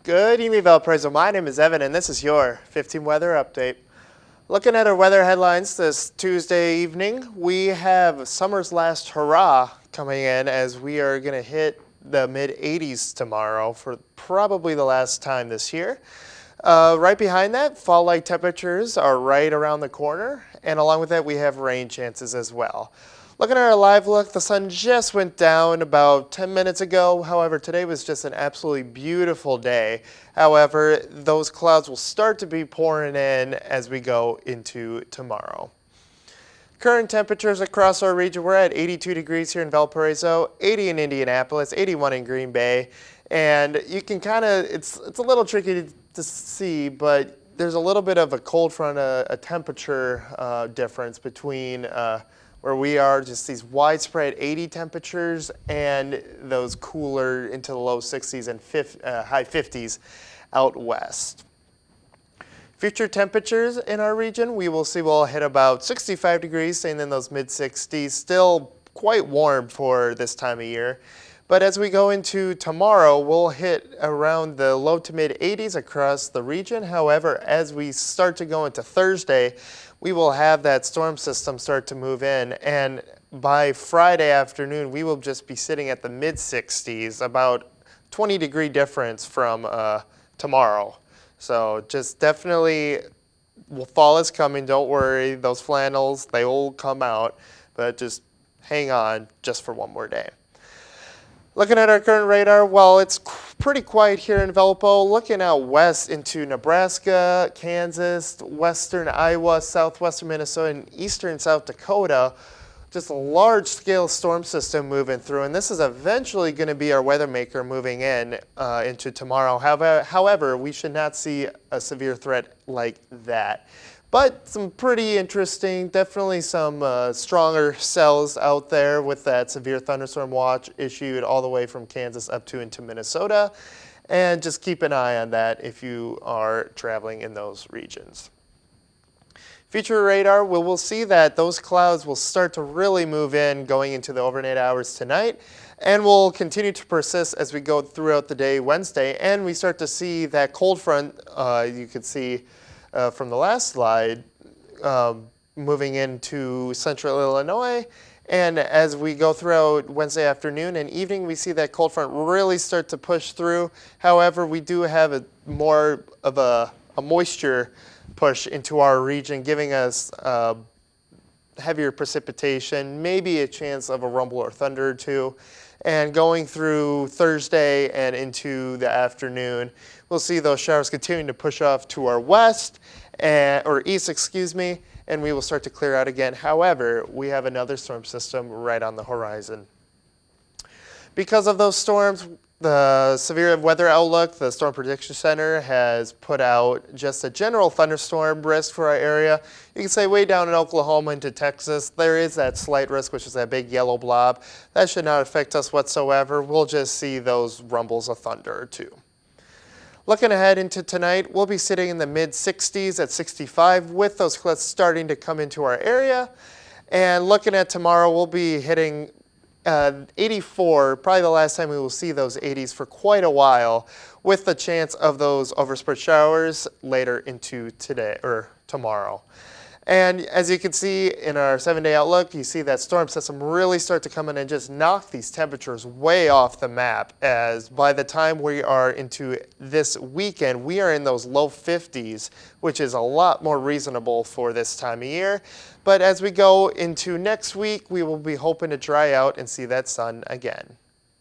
Good evening, Valparaiso. My name is Evan, and this is your 15 weather update. Looking at our weather headlines this Tuesday evening, we have summer's last hurrah coming in as we are going to hit the mid-80s tomorrow for probably the last time this year. Right behind that, fall-like temperatures are right around the corner, and along with that, we have rain chances as well. Looking at our live look, the sun just went down about 10 minutes ago. However, today was just an absolutely beautiful day. However, those clouds will start to be pouring in as we go into tomorrow. Current temperatures across our region, we're at 82 degrees here in Valparaiso, 80 in Indianapolis, 81 in Green Bay. And you can kind of, it's a little tricky to see, but there's a little bit of a cold front, a temperature difference between where we are, just these widespread 80 temperatures and those cooler into the low 60s and high 50s out west. Future temperatures in our region, we will see we'll hit about 65 degrees, staying in those mid 60s, still quite warm for this time of year. But as we go into tomorrow, we'll hit around the low to mid 80s across the region. However, as we start to go into Thursday, we will have that storm system start to move in. And by Friday afternoon, we will just be sitting at the mid 60s, about 20-degree difference from tomorrow. So just definitely, fall is coming. Don't worry. Those flannels, they will come out. But just hang on just for one more day. Looking at our current radar, well, it's pretty quiet here in Valpo. Looking out west into Nebraska, Kansas, western Iowa, southwestern Minnesota, and eastern South Dakota, just a large-scale storm system moving through. And this is eventually going to be our weather maker moving in into tomorrow. However, we should not see a severe threat like that. But some pretty interesting, definitely some stronger cells out there with that severe thunderstorm watch issued all the way from Kansas up to into Minnesota. And just keep an eye on that if you are traveling in those regions. Future radar, we'll see that those clouds will start to really move in going into the overnight hours tonight and will continue to persist as we go throughout the day Wednesday. And we start to see that cold front, you could see from the last slide, moving into central Illinois. And as we go throughout Wednesday afternoon and evening, we see that cold front really start to push through. However, we do have more of a moisture push into our region, giving us heavier precipitation, maybe a chance of a rumble or thunder or two. And going through Thursday and into the afternoon, we'll see those showers continuing to push off to our west, or east, excuse me, and we will start to clear out again. However, we have another storm system right on the horizon. Because of those storms, the Severe Weather Outlook, the Storm Prediction Center, has put out just a general thunderstorm risk for our area. You can say way down in Oklahoma into Texas, there is that slight risk, which is that big yellow blob. That should not affect us whatsoever. We'll just see those rumbles of thunder or two. Looking ahead into tonight, we'll be sitting in the mid-60s at 65 with those clouds starting to come into our area. And looking at tomorrow, we'll be hitting 84, probably the last time we will see those 80s for quite a while, with the chance of those overspread showers later into today or tomorrow. And as you can see in our 7-day outlook, you see that storm system really start to come in and just knock these temperatures way off the map, as by the time we are into this weekend, we are in those low 50s, which is a lot more reasonable for this time of year. But as we go into next week, we will be hoping to dry out and see that sun again.